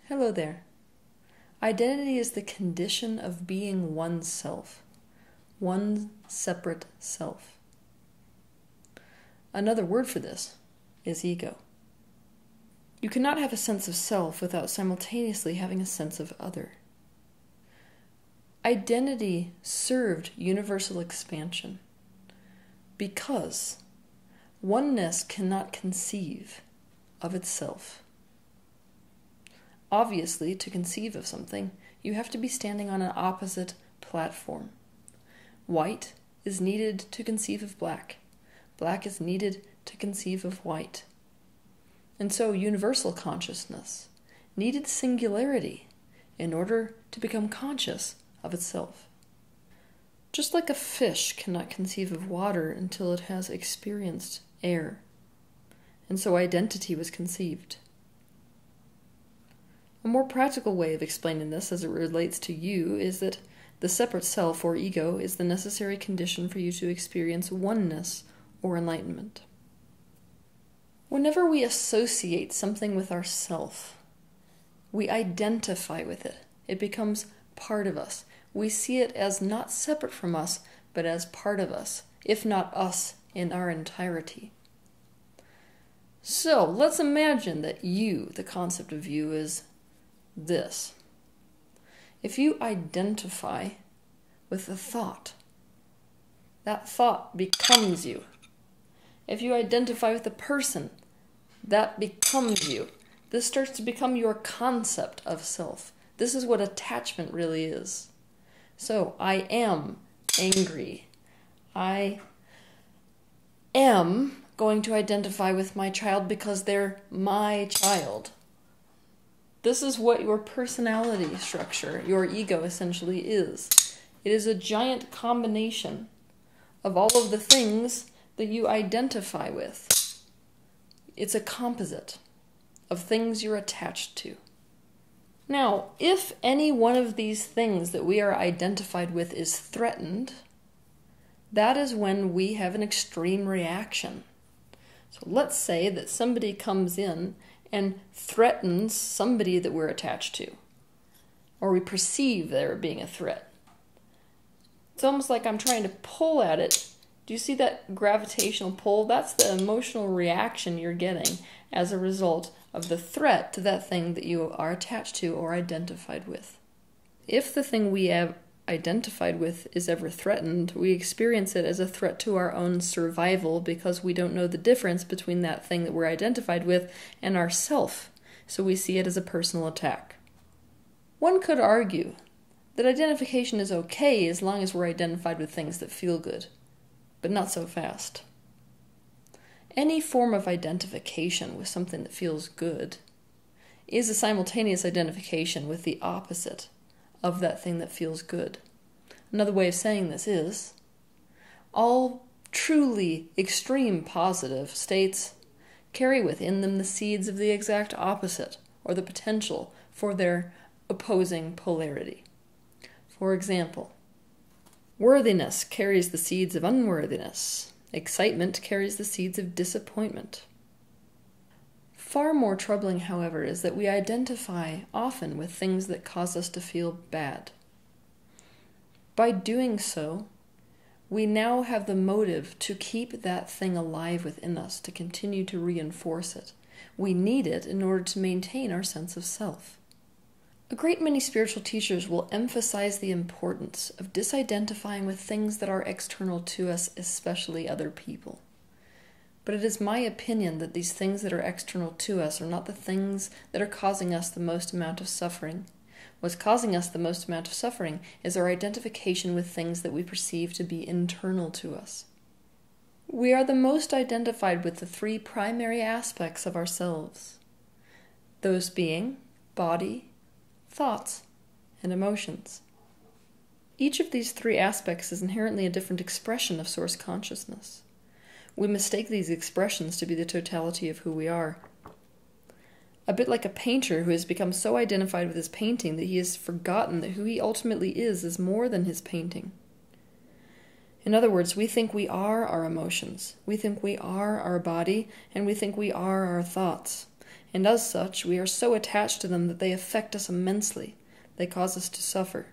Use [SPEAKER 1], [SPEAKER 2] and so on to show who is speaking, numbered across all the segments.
[SPEAKER 1] Hello there. Identity is the condition of being oneself, one separate self. Another word for this is ego. You cannot have a sense of self without simultaneously having a sense of other. Identity served universal expansion because oneness cannot conceive of itself. Obviously, to conceive of something, you have to be standing on an opposite platform. White is needed to conceive of black. Black is needed to conceive of white. And so universal consciousness needed singularity in order to become conscious of itself. Just like a fish cannot conceive of water until it has experienced air. And so identity was conceived. A more practical way of explaining this as it relates to you is that the separate self or ego is the necessary condition for you to experience oneness or enlightenment. Whenever we associate something with ourself, we identify with it. It becomes part of us. We see it as not separate from us, but as part of us, if not us in our entirety. So let's imagine that you, the concept of you, is this. If you identify with a thought, that thought becomes you. If you identify with a person, that becomes you. This starts to become your concept of self. This is what attachment really is. So, I am angry. I am going to identify with my child because they're my child. This is what your personality structure, your ego essentially is. It is a giant combination of all of the things that you identify with. It's a composite of things you're attached to. Now, if any one of these things that we are identified with is threatened, that is when we have an extreme reaction. So let's say that somebody comes in and threatens somebody that we're attached to, or we perceive there being a threat. It's almost like I'm trying to pull at it. Do you see that gravitational pull? That's the emotional reaction you're getting as a result of the threat to that thing that you are attached to or identified with. If the thing we have identified with is ever threatened, we experience it as a threat to our own survival because we don't know the difference between that thing that we're identified with and ourself, so we see it as a personal attack. One could argue that identification is okay as long as we're identified with things that feel good, but not so fast. Any form of identification with something that feels good is a simultaneous identification with the opposite of that thing that feels good. Another way of saying this is, all truly extreme positive states carry within them the seeds of the exact opposite, or the potential for their opposing polarity. For example, worthiness carries the seeds of unworthiness. Excitement carries the seeds of disappointment. Far more troubling, however, is that we identify often with things that cause us to feel bad. By doing so, we now have the motive to keep that thing alive within us, to continue to reinforce it. We need it in order to maintain our sense of self. A great many spiritual teachers will emphasize the importance of disidentifying with things that are external to us, especially other people. But it is my opinion that these things that are external to us are not the things that are causing us the most amount of suffering. What's causing us the most amount of suffering is our identification with things that we perceive to be internal to us. We are the most identified with the three primary aspects of ourselves, those being body, thoughts, and emotions. Each of these three aspects is inherently a different expression of source consciousness. We mistake these expressions to be the totality of who we are. A bit like a painter who has become so identified with his painting that he has forgotten that who he ultimately is more than his painting. In other words, we think we are our emotions, we think we are our body, and we think we are our thoughts. and as such, we are so attached to them that they affect us immensely. They cause us to suffer.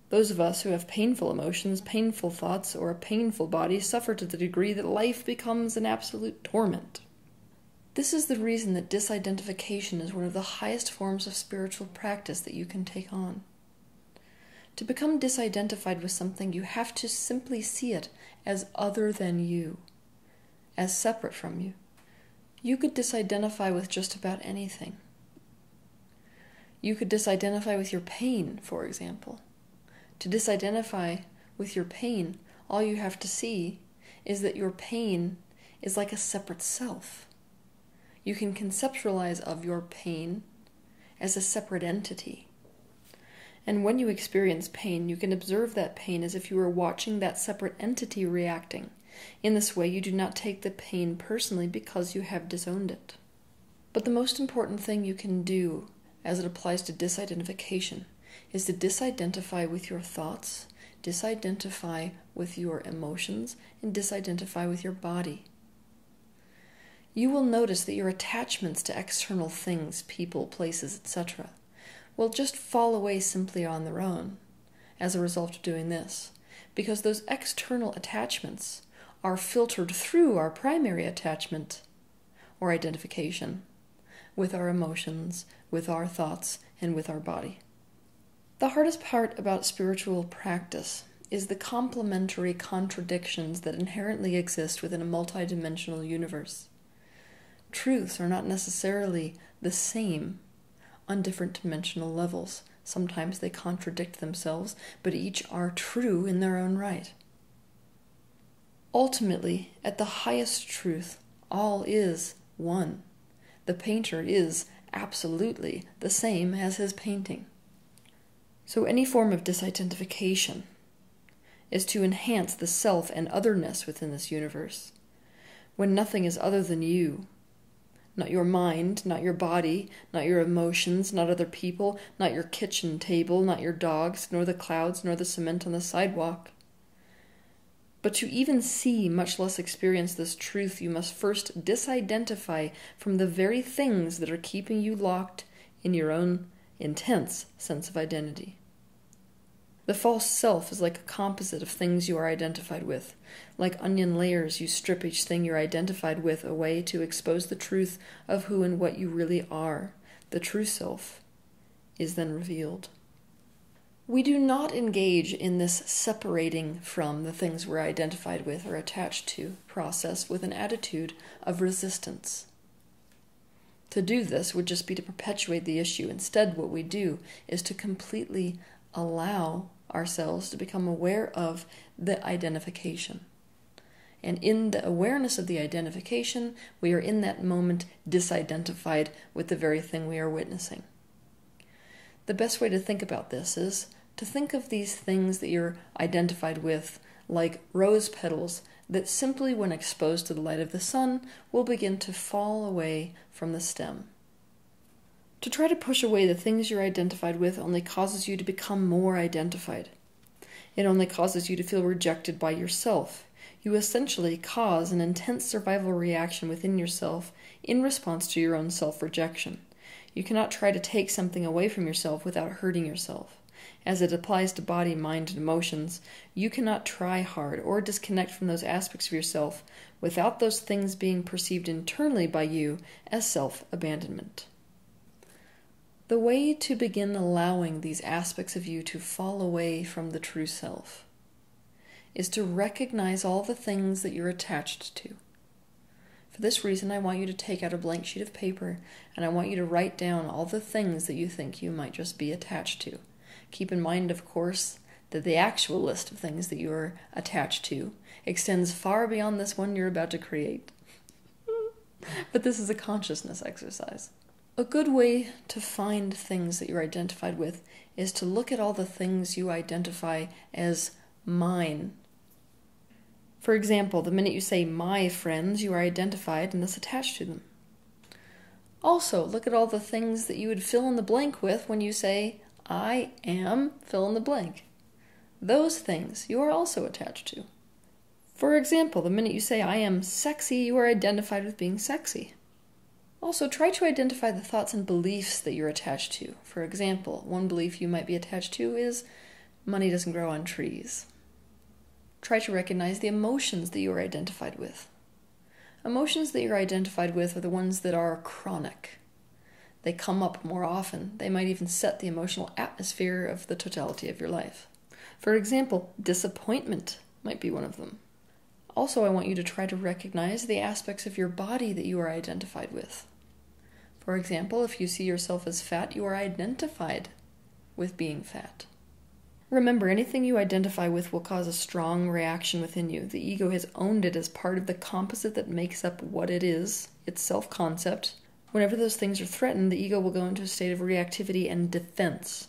[SPEAKER 1] Those of us who have painful emotions, painful thoughts, or a painful body suffer to the degree that life becomes an absolute torment. This is the reason that disidentification is one of the highest forms of spiritual practice that you can take on. To become disidentified with something, you have to simply see it as other than you, as separate from you. You could disidentify with just about anything. You could disidentify with your pain, for example. To disidentify with your pain, all you have to see is that your pain is like a separate self. You can conceptualize of your pain as a separate entity. And when you experience pain, you can observe that pain as if you were watching that separate entity reacting. In this way, you do not take the pain personally because you have disowned it. But the most important thing you can do as it applies to disidentification is to disidentify with your thoughts, disidentify with your emotions, and disidentify with your body. You will notice that your attachments to external things, people, places, etc., will just fall away simply on their own as a result of doing this, because those external attachments are filtered through our primary attachment or identification with our emotions, with our thoughts, and with our body. The hardest part about spiritual practice is the complementary contradictions that inherently exist within a multidimensional universe. Truths are not necessarily the same on different dimensional levels. Sometimes they contradict themselves, but each are true in their own right. Ultimately, at the highest truth, all is one. The painter is absolutely the same as his painting. So any form of disidentification is to enhance the self and otherness within this universe, when nothing is other than you. Not your mind, not your body, not your emotions, not other people, not your kitchen table, not your dogs, nor the clouds, nor the cement on the sidewalk. But to even see, much less experience this truth, you must first disidentify from the very things that are keeping you locked in your own intense sense of identity. The false self is like a composite of things you are identified with. Like onion layers, you strip each thing you're identified with away to expose the truth of who and what you really are. The true self is then revealed. We do not engage in this separating from the things we're identified with or attached to process with an attitude of resistance. To do this would just be to perpetuate the issue. Instead, what we do is to completely allow ourselves to become aware of the identification. And in the awareness of the identification, we are in that moment disidentified with the very thing we are witnessing. The best way to think about this is to think of these things that you're identified with like rose petals that simply, when exposed to the light of the sun, will begin to fall away from the stem. To try to push away the things you're identified with only causes you to become more identified. It only causes you to feel rejected by yourself. You essentially cause an intense survival reaction within yourself in response to your own self-rejection. You cannot try to take something away from yourself without hurting yourself. As it applies to body, mind, and emotions, you cannot try hard or disconnect from those aspects of yourself without those things being perceived internally by you as self-abandonment. The way to begin allowing these aspects of you to fall away from the true self is to recognize all the things that you're attached to. For this reason, I want you to take out a blank sheet of paper and I want you to write down all the things that you think you might just be attached to. Keep in mind, of course, that the actual list of things that you are attached to extends far beyond this one you're about to create. But this is a consciousness exercise. A good way to find things that you're identified with is to look at all the things you identify as mine. For example, the minute you say my friends, you are identified and thus attached to them. Also, look at all the things that you would fill in the blank with when you say I am fill in the blank. Those things you are also attached to. For example, the minute you say I am sexy, you are identified with being sexy. Also, try to identify the thoughts and beliefs that you're attached to. For example, one belief you might be attached to is money doesn't grow on trees. Try to recognize the emotions that you are identified with. Emotions that you're identified with are the ones that are chronic. They come up more often. They might even set the emotional atmosphere of the totality of your life. For example, disappointment might be one of them. Also, I want you to try to recognize the aspects of your body that you are identified with. For example, if you see yourself as fat, you are identified with being fat. Remember, anything you identify with will cause a strong reaction within you. The ego has owned it as part of the composite that makes up what it is, its self-concept. Whenever those things are threatened, the ego will go into a state of reactivity and defense.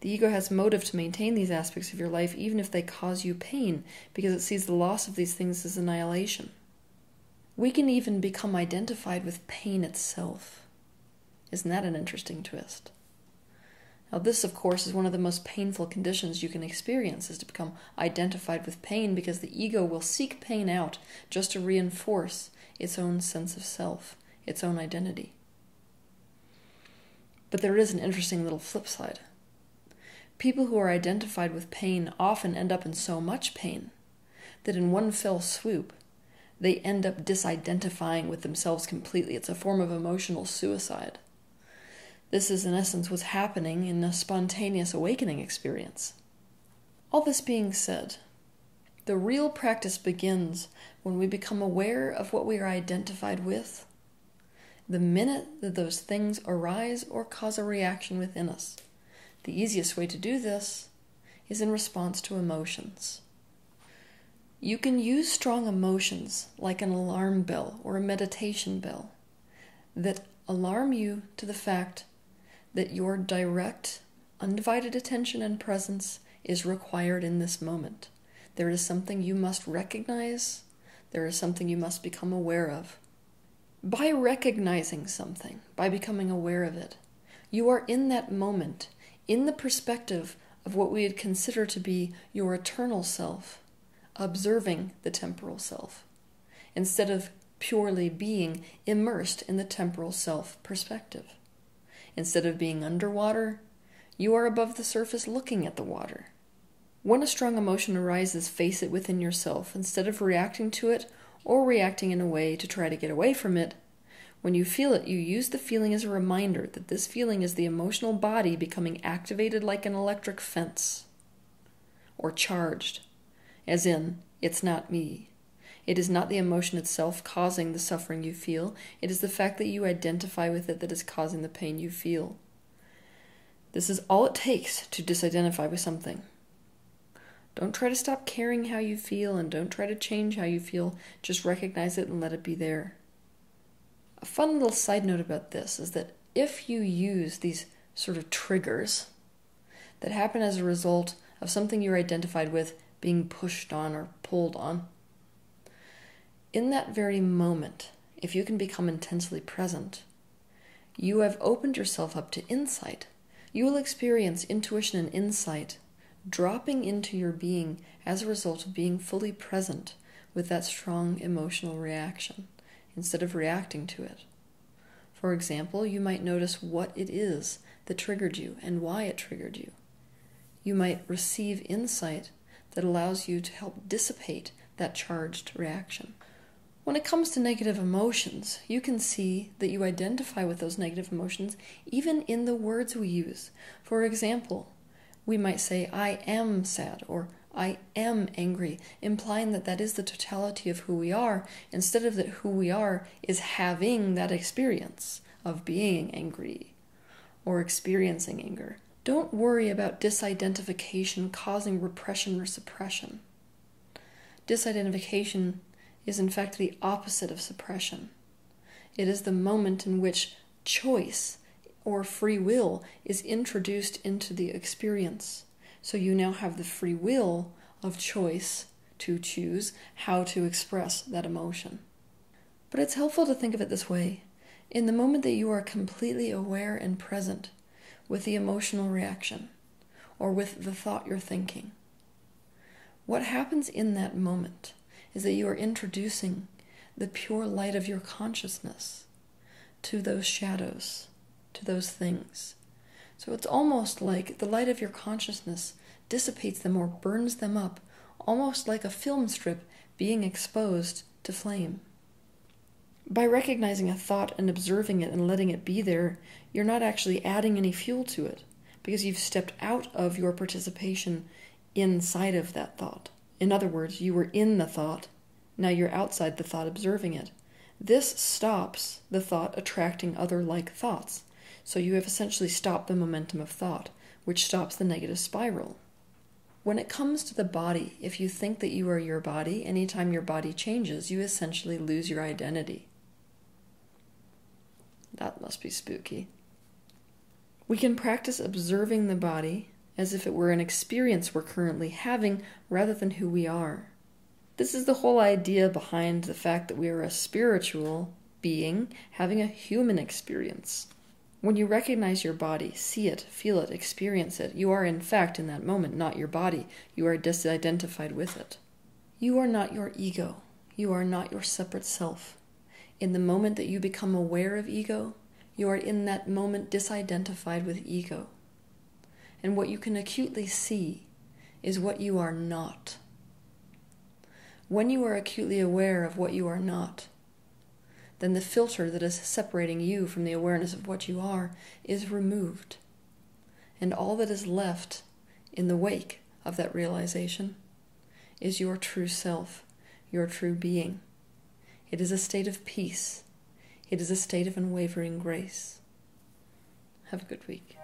[SPEAKER 1] The ego has motive to maintain these aspects of your life even if they cause you pain, because it sees the loss of these things as annihilation. We can even become identified with pain itself. Isn't that an interesting twist? Now this, of course, is one of the most painful conditions you can experience, is to become identified with pain, because the ego will seek pain out just to reinforce its own sense of self, its own identity. But there is an interesting little flip side. People who are identified with pain often end up in so much pain that in one fell swoop, they end up disidentifying with themselves completely. It's a form of emotional suicide. This is in essence what's happening in a spontaneous awakening experience. All this being said, the real practice begins when we become aware of what we are identified with, the minute that those things arise or cause a reaction within us. The easiest way to do this is in response to emotions. You can use strong emotions like an alarm bell or a meditation bell that alarm you to the fact that your direct, undivided attention and presence is required in this moment. There is something you must recognize. There is something you must become aware of. By recognizing something, by becoming aware of it, you are in that moment, in the perspective of what we would consider to be your eternal self, observing the temporal self, instead of purely being immersed in the temporal self perspective. Instead of being underwater, you are above the surface looking at the water. When a strong emotion arises, face it within yourself. Instead of reacting to it or reacting in a way to try to get away from it, when you feel it, you use the feeling as a reminder that this feeling is the emotional body becoming activated like an electric fence, or charged, as in, it's not me. It is not the emotion itself causing the suffering you feel. It is the fact that you identify with it that is causing the pain you feel. This is all it takes to disidentify with something. Don't try to stop caring how you feel, and don't try to change how you feel. Just recognize it and let it be there. A fun little side note about this is that if you use these sort of triggers that happen as a result of something you're identified with being pushed on or pulled on, in that very moment, if you can become intensely present, you have opened yourself up to insight. You will experience intuition and insight dropping into your being as a result of being fully present with that strong emotional reaction, instead of reacting to it. For example, you might notice what it is that triggered you and why it triggered you. You might receive insight that allows you to help dissipate that charged reaction. When it comes to negative emotions, you can see that you identify with those negative emotions even in the words we use. For example, we might say, I am sad, or I am angry, implying that that is the totality of who we are, instead of that who we are is having that experience of being angry or experiencing anger. Don't worry about disidentification causing repression or suppression. Disidentification is in fact the opposite of suppression. It is the moment in which choice or free will is introduced into the experience. So you now have the free will of choice to choose how to express that emotion. But it's helpful to think of it this way. In the moment that you are completely aware and present with the emotional reaction or with the thought you're thinking, what happens in that moment is that you are introducing the pure light of your consciousness to those shadows, to those things. So it's almost like the light of your consciousness dissipates them or burns them up, almost like a film strip being exposed to flame. By recognizing a thought and observing it and letting it be there, you're not actually adding any fuel to it, because you've stepped out of your participation inside of that thought. In other words, you were in the thought, now you're outside the thought observing it. This stops the thought attracting other like thoughts. So you have essentially stopped the momentum of thought, which stops the negative spiral. When it comes to the body, if you think that you are your body, anytime your body changes, you essentially lose your identity. That must be spooky. We can practice observing the body as if it were an experience we're currently having rather than who we are. This is the whole idea behind the fact that we are a spiritual being having a human experience. When you recognize your body, see it, feel it, experience it, you are in fact in that moment not your body. You are disidentified with it. You are not your ego. You are not your separate self. In the moment that you become aware of ego, you are in that moment disidentified with ego. And what you can acutely see is what you are not. When you are acutely aware of what you are not, then the filter that is separating you from the awareness of what you are is removed. And all that is left in the wake of that realization is your true self, your true being. It is a state of peace. It is a state of unwavering grace. Have a good week.